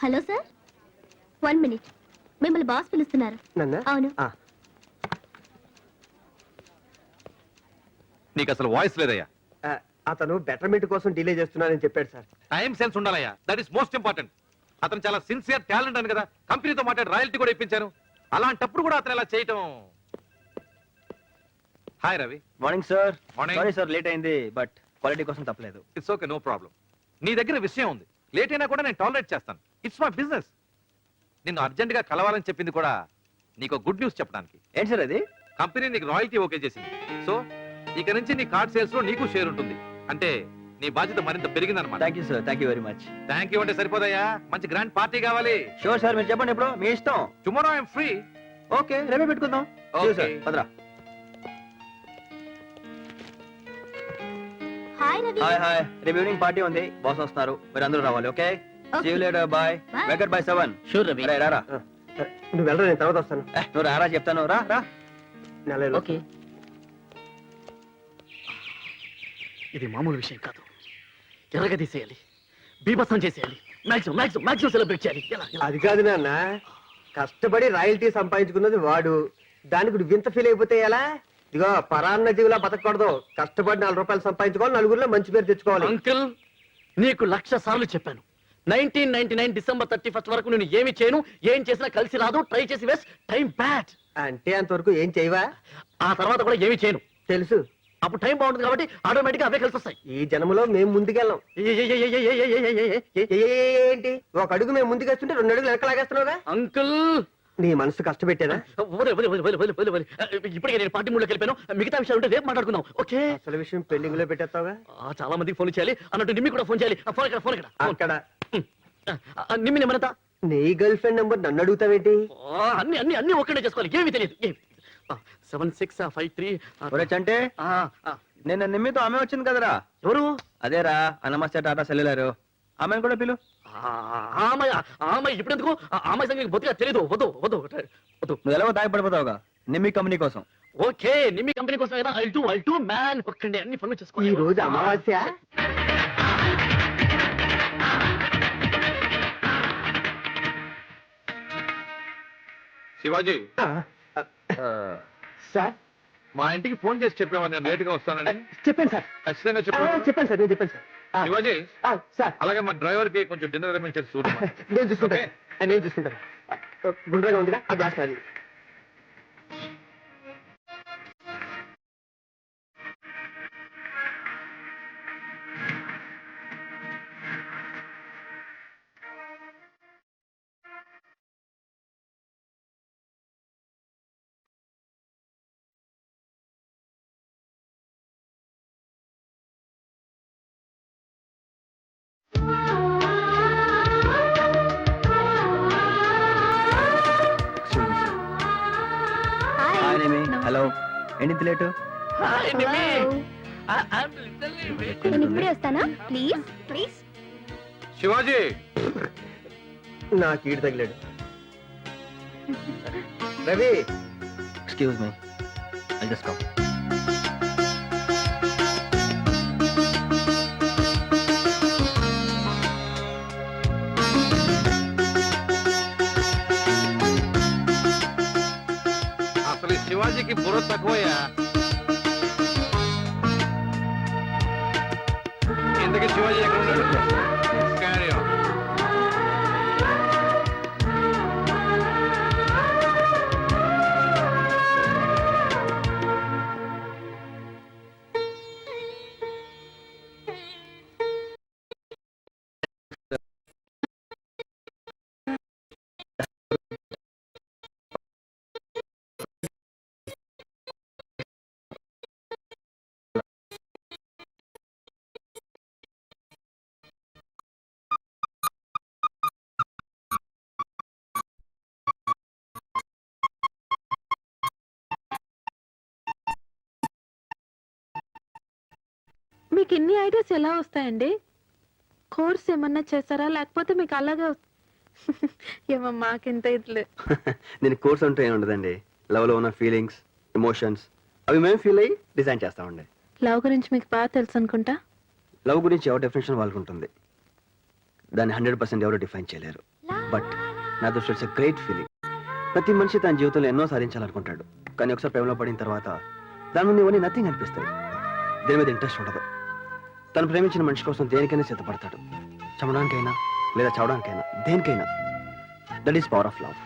Hello sir, 1 minute. మిమ్మల్ని boss పిలుస్తున్నారు. అవును. నీకు అసలు వాయిస్ లేదయ్యా. అతను బెటర్మెంట్ కోసం డిలే చేస్తున్నానని చెప్పాడు సార్. టైం సెన్స్ ఉండాలయ్యా, దట్ ఈస్ మోస్ట్ ఇంపార్టెంట్. అతను చాలా సిన్సియర్ టాలెంట్ అని కదా కంపెనీతో మాట్లాడి రాయల్టీ కూడా ఇప్పించాను. అలాంటప్పుడు కూడా అతను ఇలా చేయటం. Hi Ravi. Morning sir. Morning. Sorry sir, late అయింది, బట్ క్వాలిటీ కోసం తప్పలేదు. It's okay, no problem. నీ దగ్గర విషయం ఉంది, లేట్ అయినా కూడా నేను టాలరేట్ చేస్తాను. It's my business. నిన్ను అర్జెంట్ గా కలవాలని చెప్పింది కూడా నీకు గుడ్ న్యూస్ చెప్పడానికి. ఏంటి సార్ అది? కంపెనీ నీకు రాయల్టీ ఓకే చేసింది. సో ఇక నుంచి నీ కార్డ్ సేల్స్ లో నీకు షేర్ ఉంటుంది. అంటే నీ బాధ్యత మరింత పెరిగిందన్నమాట. Thank you sir, thank you very much. Thank you అంటే సరిపోదయ్యా, మంచి గ్రాండ్ పార్టీ కావాలి. షూర్ సార్, మీరు చెప్పండి ఎప్పుడు, మీ ఇష్టం. Tomorrow I'm free. ఓకే, రేపే పెట్టుకుందాం. Okay. పదరా. హాయ్ రవి. హాయ్ హాయ్, రేపు ఈవినింగ్ పార్టీ ఉంది, బాస్ వస్తున్నారు, మీరు అందరూ రావాలి. Okay, see you later. Bye. వెకట్ బై 7. షూర్ రవి. రారా. నువ్వు వెళ్ళరా, నేను తర్వాత వస్తాను. నువ్వు రారా చెప్తాను. రా రా. ఓకే, ఇది మామూలు విషయం కాదు. ఎర్రగా తీసేయాలి, బీభత్సం చేసేయాలి, మాక్సిమం మాక్సిమం మాక్సిమం సెలబ్రేట్ చేయాలి. అది కాదు నాన్న, కష్టపడి రాయల్టీ సంపాదించుకున్నది వాడు, దానికి నువ్వు వింత ఫీల్ అయిపోతే ఎలా? ఇదిగో పరాన్న జీవులా బతకూడదు, కష్టపడి 4 రూపాయలు సంపాదించుకోవాలి, నలుగురిలో మంచి పేరు తెచ్చుకోవాలి. అంకుల్, నీకు 1,00,000 సార్లు చెప్పాను, 1999 డిసెంబర్ 31 వరకు నేను ఏమి చేయను, ఏం చేసినా కలిసి రాదు, ట్రై చేసి వేస్ట్, టైం బ్యాడ్. అంటే అంతవరకు ఏం చేయవా? ఆ తర్వాత కూడా ఏమి చేయను. తెలుసు, అప్పుడు టైం బాగుంటుంది కాబట్టి ఆటోమేటిక్ గా అవే కలిసి వస్తాయి. ఈ జన్మలో మేము ముందుకెళ్ళాం. ఏంటి, ఒక అడుగు మేము ముందుకేస్తుంటే 2 అడుగులు వెనకలాగేస్తున్నావుగా? అంకుల్, నీ మనసు కష్టపెట్టేదా? ఇప్పటికే నేను పార్టీ మూడులోకి వెళ్ళిపోయాను, మిగతా విషయాలు ఉంటే రేపు మాట్లాడుకుందాం. ఓకే, అసలు విషయం పెండింగ్ లో పెట్టేస్తావుగా? చాలా మందికి ఫోన్ చేయాలి అన్నట్టు నిమ్మి కూడా ఫోన్ చేయాలి. ఫోన్ ఇక్కడ, ఫోన్ ఇక్కడ. అక్కడ నిమ్మి నెంబర్. నీ గర్ల్ ఫ్రెండ్ నెంబర్ నన్ను అడుగుతావేంటి? అన్ని అన్ని అన్ని ఒక్కడే చేసుకోవాలి, ఏమి తెలియదు. 7653. అంటే నేను నిమ్మితో ఆమె వచ్చింది కదరా. ఎవరు? అదేరా, నమస్తే టాటా సెల్యులర్. ఆమెను కూడా పిలు. ఆమె ఇప్పుడు ఎందుకు? ఆమె సంగతి బొత్తిగా తెలీదు. వద్దు వద్దు వద్దు. నువ్వు ఎలా తాగిపడిపోతావుగా నిమ్మి కంపెనీ కోసం. ఓకే, నిమ్మి కంపెనీ కోసం కదా. I'll to man. ఒక్కండి అన్ని పనులు చేసుకో. ఈ రోజు అమావాస్య. శివాజీ, సార్, మా ఇంటికి ఫోన్ చేసి చెప్పావా నేను లేట్ గా వస్తానని? చెప్పాను సార్. ఖచ్చితంగా చెప్పాను. చెప్పాను సార్, నేను చెప్పాను సార్. శివాజీ, సార్, అలాగే మా డ్రైవర్ కి కొంచెం డిన్నర్ అరేంజ్ చేసి చూడు. నేను చూసుకుంటాను, నేను చూసుకుంటాను. గుండ్రగా ఉందిగా ఆ గ్లాస్ అది. హలో, ఏంటి లేటు? నేను ఇప్పుడే వస్తానా? Please please. శివాజీ, నాకు ఈడు తగిలాడు. Ravi, excuse me, I just come. అసలు శివాజీకి బుర్ర తక్కువయ్యా. ఇంతకీ శివాజీ ఎక్కడ ఉన్నాడు? Carry on. మీకు ఇన్ని ఐడియాస్ ఎలా వస్తాయండి? కోర్స్ ఏమన్నా చేస్తారా, లేకపోతే మీకు అలాగే ఏమో మాకింత ఇట్లే. నేను కోర్స్ అంటే ఏమి ఉండదండి, లవ్ లో ఉన్న ఫీలింగ్స్, ఎమోషన్స్ అవి మేము ఫీల్ అయ్యి డిజైన్ చేస్తామండి. లవ్ గురించి మీకు బాగా తెలుసు అనుకుంటా. లవ్ గురించి ఎవరి డెఫినేషన్ వాళ్ళకు ఉంటుంది, దాన్ని 100% ఎవరు డిఫైన్ చేయలేరు. బట్ నా దృష్టి ఇట్స్ గ్రేట్ ఫీలింగ్. ప్రతి మనిషి తన జీవితంలో ఎన్నో సాధించాలనుకుంటాడు, కానీ ఒకసారి ప్రేమలో పడిన తర్వాత దాని ముందు ఇవన్నీ నథింగ్ అనిపిస్తాయి. దేని మీద ఇంట్రెస్ట్ ఉండదు. తను ప్రేమించిన మనిషి కోసం దేనికైనా సిద్ధపడతాడు, చమడానికైనా లేదా చవడానికైనా, దేనికైనా. That is power of love.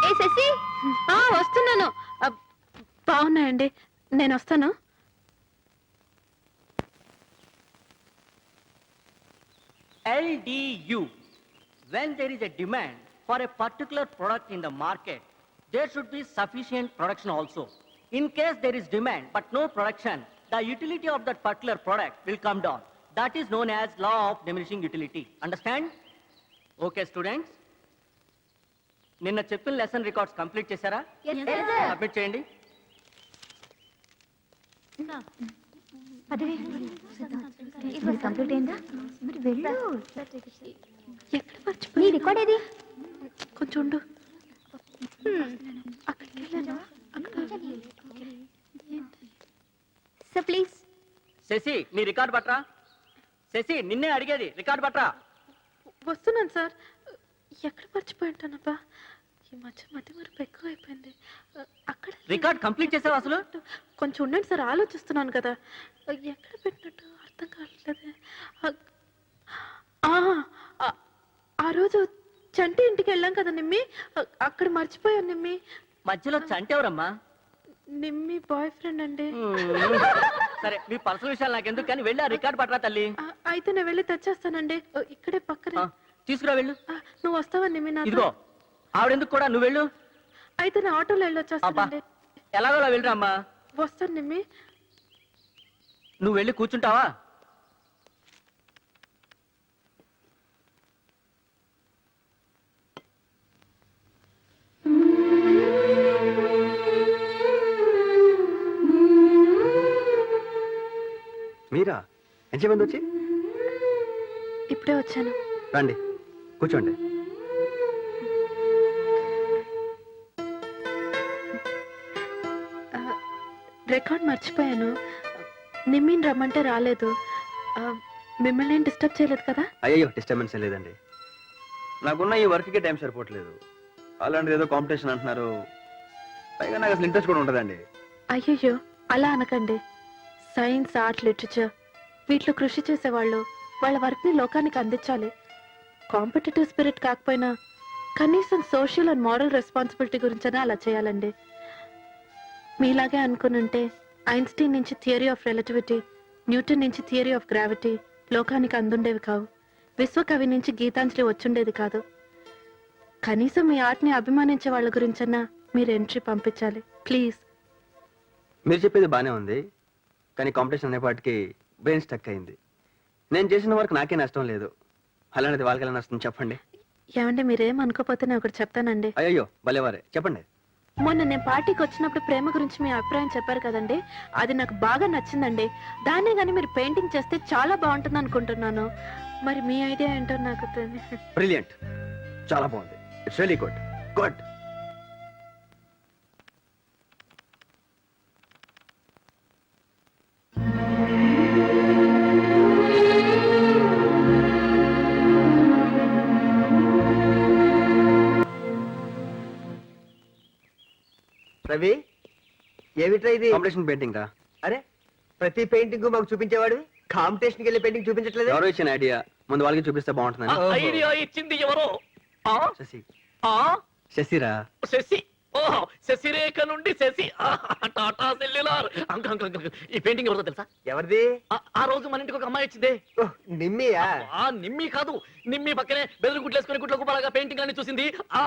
ఏ శశి, వస్తున్నాను. బాగున్నాయండి, నేను వస్తాను. LDU. When there is a demand for a particular product in the market, there should be sufficient production also. In case there is demand but no production, the utility of that particular product will come down. That is known as law of diminishing utility. Understand? Okay, students. నిన్న చెప్పిన lesson records complete చేశారా? Submit చేయండి. Complete అయిందా? మరి వెళ్ళు. ఎక్కడ మర్చిపోయి నీ రికార్డ్ ఏది? కొంచెం ఉండు. అక్కడికి వెళ్ళాను. So please. శశి, నీ రికార్డ్ పట్రా. శశి, నిన్నే అడిగేది, రికార్డ్ పట్రా. వస్తున్నాను సార్. ఎక్కడ మర్చిపోయి ఉంటానబ్బా, ఈ మధ్య మధ్య మరపు ఎక్కువ అయిపోయింది. అక్కడ రికార్డ్ కంప్లీట్ చేసావు అసలు? కొంచెం ఉండండి సార్, ఆలోచిస్తున్నాను కదా. ఎక్కడ పెట్టినట్టు అర్థం కావట్లేదే. ఆ రోజు చంటి ఇంటికి వెళ్ళాం కదా నిమ్మి, అక్కడ మర్చిపోయాను నిమ్మి. మధ్యలో చంటి ఎవరమ్మా? నిమ్మి బాయ్ ఫ్రెండ్ అండి. సరే, మీ పర్సనల్ విషయాలు నాకెందుకు, కానీ వెళ్ళి ఆ రికార్డ్ పట్రా తల్లి. అయితే నేను వెళ్ళి తెచ్చేస్తానండి, ఇక్కడే పక్కనే. తీసుకురా, వెళ్ళు. నువ్వు వస్తావా నిమ్మి? ఇదిగో ఆవిడెందుకు కూడా, నువ్వు వెళ్ళు. అయితే నేను ఆటోలో వెళ్ళొచ్చేస్తానండి. ఎలాగోలా వెళ్ళరా అమ్మా. వస్తాను నిమ్మి. నువ్వు వెళ్ళి కూర్చుంటావా? మీరా? ఎంతసేపు వచ్చి? ఇప్పుడే వచ్చాను. రండి, కూర్చోండి. రికార్డ్ మర్చిపోయాను. నిమ్మిని రమ్మంటే రాలేదు. మిమ్మల్ని ఏం డిస్టర్బ్ చేయలేదు కదా? అయ్యో, డిస్టర్బెన్స్ లేదండి. నాకున్న ఈ వర్క్కి టైం సరిపోవట్లేదు. అలాంటిది ఏదో కాంపిటీషన్ అంటున్నారు. పైగా నాకు అసలు ఇంట్రెస్ట్ కూడా ఉంటుందండి. అయ్యయ్యో, అలా అనకండి. సైన్స్, ఆర్ట్, లిటరేచర్ వీటిలో కృషి చేసేవాళ్ళు వాళ్ళ వర్క్ని లోకానికి అందించాలి. కాంపిటేటివ్ స్పిరిట్ కాకపోయినా కనీసం సోషల్ అండ్ మారల్ రెస్పాన్సిబిలిటీ గురించైనా అలా చేయాలండి. మీలాగే అనుకునుంటే ఐన్స్టీన్ నుంచి థియరీ ఆఫ్ రిలేటివిటీ, న్యూటన్ నుంచి థియరీ ఆఫ్ గ్రావిటీ లోకానికి అందుండేవి కావు. విశ్వకవి నుంచి గీతాంజలి వచ్చుండేది కాదు. కనీసం మీ ఆర్ట్ని అభిమానించే వాళ్ళ గురించన్నా మీరు ఎంట్రీ పంపించాలి ప్లీజ్. మీరు చెప్పేది బాగానే ఉంది, కానీ కాంపిటీషన్ అనేపాటికి బ్రెయిన్ స్టక్ అయింది. నేను చేసిన వరకు నాకే నష్టం లేదు, అలాంటిది వాళ్ళకి నష్టం చెప్పండి. ఏమంటే మీరేం అనుకోపోతే నేను ఒకటి చెప్తానండి. అయ్యో, భలేవారే, చెప్పండి. మొన్న నేను పార్టీకి వచ్చినప్పుడు ప్రేమ గురించి మీ అభిప్రాయం చెప్పారు కదండి, అది నాకు బాగా నచ్చిందండి. దాన్నే కానీ మీరు పెయింటింగ్ చేస్తే చాలా బాగుంటుంది అనుకుంటున్నాను. మరి మీ ఐడియా ఏంటో నాకు తెలియదు. బ్రిలియంట్, చాలా బాగుంది. It's really good. Good. Ravi, ఏమిట్రా ఇది? కాంపిటీషన్ పెయింటింగ్ రా. అరే, ప్రతి పెయింటింగ్ మాకు చూపించేవాడు, కాంపిటీషన్కి వెళ్ళి పెయింటింగ్ చూపించట్లేదు. ఎవరో ఇచ్చిన ఐడియా ముందు వాళ్ళకి చూపిస్తే బాగుంటుందని. ఐడియా ఇచ్చింది ఎవరో? శశి. ఆ శశిరా? శశి. ఓహో, శశిరేఖ నుండి శశి. టాటా సెల్యులార్. ఈ పెయింటింగ్ ఎవరిదో తెలుసా? ఎవరిది? ఆ రోజు మన ఇంటికి ఒక అమ్మాయి వచ్చిందే. ఓహ్, నిమ్మియా? నిమ్మి కాదు, నిమ్మి పక్కనే బెదురు గుట్లేసుకుని గుట్ల గుప్పలాగా పెయింటింగ్ అన్ని చూసింది ఆ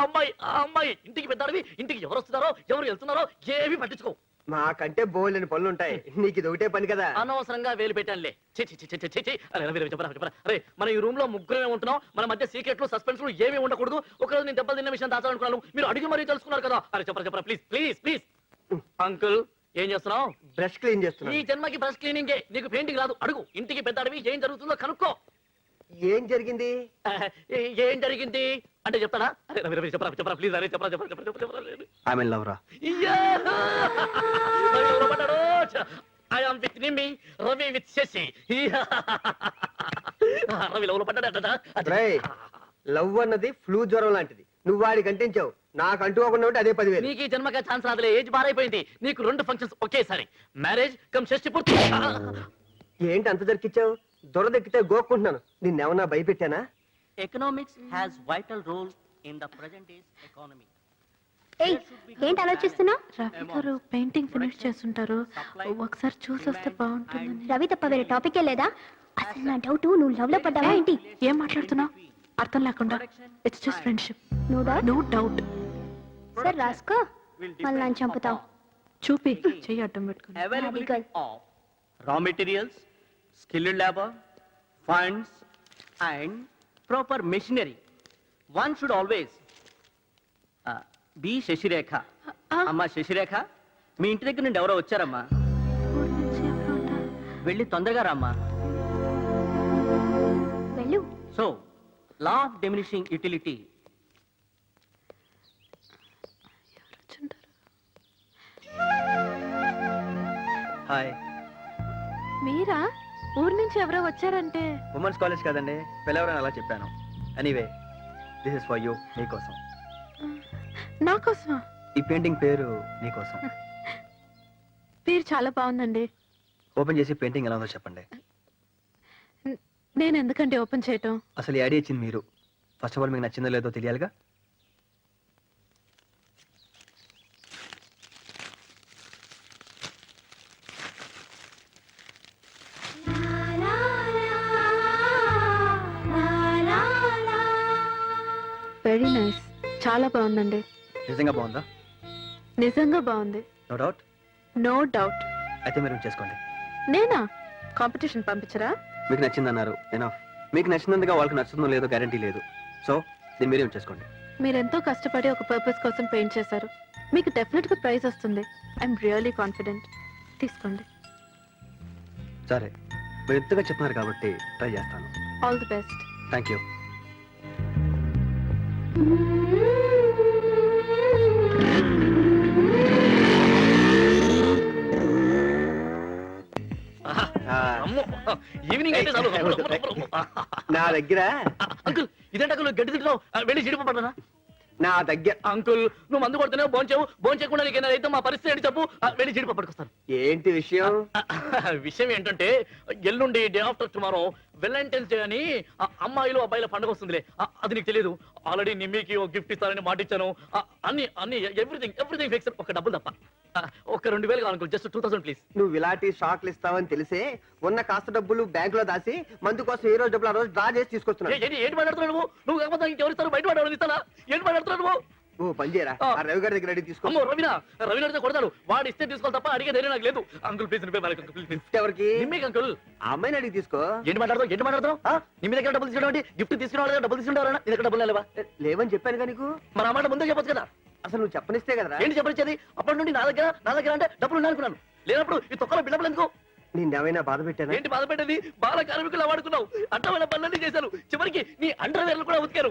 అమ్మాయి. ఇంటికి పెద్దాడివి, ఇంటికి ఎవరు వస్తున్నారో ఎవరు వెళ్తున్నారో ఏవి పట్టించుకో. మాకంటే బోల్డని పనులు ఉంటాయి, నీకు ఇది ఒకటే పని కదా. అనవసరంగా వేలు పెట్టానులే. అరే, మన ఈ రూమ్ లో ముగ్గురమే ఉంటున్నాం, మన మధ్య సీక్రెట్లు సస్పెన్స్లు ఏమీ ఉండకూడదు. ఒకరోజు నేను దెబ్బలు తిన్న విషయం దాచాలనుకున్నాను, మీరు అడిగి మరీ తెలుసుకున్నారు కదా. అరే చెప్పరా ప్లీజ్ ప్లీజ్ ప్లీజ్. అంకుల్, ఏం చేస్తున్నావు? బ్రష్ క్లీన్ చేస్తున్నా. ఈ జన్మకి బ్రష్ క్లీనింగే, నీకు పెయింటింగ్ రాదు. అడుగు, ఇంటికి పెద్ద అడవి, ఏం జరుగుతుందో కనుక్కో. ఏం జరిగింది? ఏం జరిగింది అంటే చెప్తాడా? అరే రవి చెప్పరా ప్లీజ్. అరే చెప్పరా. ఐ మీన్ లవ్ రా. I am with Nimmi, Ravi with Shashi. Ravi love లో పడ్డాడా? రేయ్, లవ్ అన్నది ఫ్లూ జ్వరం లాంటిది. నువ్వు వాడికి అంటించావు, నాకు అంటుకోకుండా ఉంటే అదే 10,000. నీకు ఈ జన్మగా ఛాన్స్ రాదులే, ఏజ్ బారైపోయింది. నీకు 2 ఫంక్షన్స్ ఒకేసారి, మ్యారేజ్ కమ్ షష్టి పూర్తి. ఏంటి అంత జరికిచ్చావు? దొరదెక్కితే గోక్కుంటున్నాను. నిన్నేమన్నా భయపెట్టానా? Economics has vital role in the present day's economy. ఏయ్, ఏంటి ఆలోచిస్తున్నావు? రవి గారు పెయింటింగ్ ఫినిష్ చేస్తుంటారు, ఒకసారి చూసి వస్తే బాగుంటుందని. రవి తప్ప వేరే టాపికే లేదా? అసలు నా డౌట్, నువ్వు లవ్ లో పడ్డావా ఏంటి? ఏం మాట్లాడుతున్నావు? అర్థం లేకుండా. It's just friendship. No doubt. Sir రాసుకో, మళ్ళీ నన్ను చంపుతావు. చూపి చెయ్యి అడ్డం పెట్టుకుని. Availability of raw materials, skilled labor, funds, and proper machinery. One should always be Sasirekha. అమ్మా శశిరేఖ, మీ ఇంటి దగ్గర నుండి ఎవరో వచ్చారమ్మా. వెళ్ళి తొందరగా రామ్మా. వెళ్ళు. So law of diminishing utility. Hi. మీరా? ఊరు నుంచి ఎవరో వచ్చారంటే. ఉమెన్స్ కాలేజ్ కదండి, పిల్లవరని అలా చెప్పాను. Anyway, this is for you, నీకోసం. నా కోసమా? ఈ పెయింటింగ్ పేరు నీకోసం. పేరు చాలా బాగుందండి. ఓపెన్ చేసి పెయింటింగ్ ఎలా ఉందో చెప్పండి. నేను ఎందుకండి ఓపెన్ చేయటం? అసలు ఈ ఐడియా ఇచ్చింది మీరు. ఫస్ట్ ఆఫ్ ఆల్ మీకు నచ్చిందో లేదో తెలియాలిగా. వెరీ నైస్, చాలా బాగుందండి. నిజంగా బాగుందా? నిజంగా బాగుంది. No doubt. No doubt. అయితే మీరు చేసుకోండి. నేనా? కాంపిటీషన్ పంపించరా? మీకు నచ్చిందన్నారు, ఎనఫ్. మీకు నచ్చినందుగా వాళ్ళకి నచ్చుతుందో లేదో గ్యారంటీ లేదు. సో దీన్ని మీరే చేసుకోండి. మీరెంతో కష్టపడి ఒక పర్పస్ కోసం పెయింట్ చేశారు. మీకు డెఫినెట్ గా ప్రైజ్ వస్తుంది. I'm really confident. తీసుకోండి. సరే, మీరు ఎంతగా చెప్తున్నారు కాబట్టి ట్రై చేస్తాను. All the best. Thank you. Evening అయితే చాలు. నా దగ్గర అంకుల్, ఇదేంటి అంకుల్ గడ్డి తింటున్నావు? వెళ్ళి జీడిపడ్డా. నా దగ్గర అంకుల్, నువ్వు మందు కొడుతున్నావు, భోంచేయకుండా నీకు అయితే మా పరిస్థితి ఏంటి చెప్పు. వెళ్ళి జీడిపప్పు పట్టుకొస్తాను. ఏంటి విషయం? విషయం ఏంటంటే, ఎల్లుండి day after tomorrow Valentine's day అని అమ్మాయిలు అబ్బాయిల పండుగ వస్తుందిలే. అది నీకు తెలియదు. ఆల్రెడీ నిమ్మీకి ఒక గిఫ్ట్ ఇస్తానని మాట ఇచ్చాను. అన్ని ఎవ్రీథింగ్ ఫిక్స్. ఒక డబ్బులు తప్ప. ఒక 2,000 కావాలి అంకుల్, జస్ట్ 2,000 ప్లీజ్. నువ్వు ఇలాంటి షాక్లు ఇస్తావని తెలిసే ఉన్న కాస్త డబ్బులు బ్యాంక్ లో దాసి మందు కోసం ఏ రోజు డబ్బులు ఆ రోజు డ్రా చేసి తీసుకొస్తున్నావు. ఏంటి మాట్లాడుతున్నావు నువ్వు? కాకపోతే ఇంకెవరు ఇస్తారు? బయట వాడు ఇస్తానా? ఏంటి మాట్లాడుతున్నావు నువ్వు? ఓ పని చేయరా, ఆ రవి గారి దగ్గర అడిగి తీసుకో. అమ్మో, రవిని అడిగితే కొడతాడు. వాడు ఇస్తే తీసుకోవాలి తప్ప అడిగే ధైర్యం నాకు లేదు. అంకుల్ ప్లీజ్, గిఫ్ట్ ఎవరికి? నిమ్మీకి అంకుల్. ఆ అమ్మాయిని అడిగి తీసుకో. ఏంటి మాట్లాడుతావు? నిమ్మి దగ్గర డబ్బులు తీసుకోవడం గిఫ్ట్ తీసుకునే డబ్బులు తీసుకుంటారా? నీ దగ్గర డబ్బులు లేవా? లేవని చెప్పాను కదా నీకు. మరి ఆ మాట ముందే చెప్పొచ్చు కదా. అసలు నువ్వు చెప్పనిస్తే కదరా. ఏంటి చెప్పనిచ్చేది? అప్పటి నుండి నా దగ్గర అంటే డబ్బులు ఉన్నాయి అనుకున్నాను. లేనప్పుడు ఈ తొక్కలో బిడ్డలు ఎందుకు? నిన్నేమైనా బాధ పెట్టానా? ఏంటి బాధ పెట్టేది? బాల కార్మికులు వాడుకున్నావు, అడ్డమైన పనులన్నీ చేశారు, చివరికి నీ అండర్వేర్లు కూడా ఉతికారు.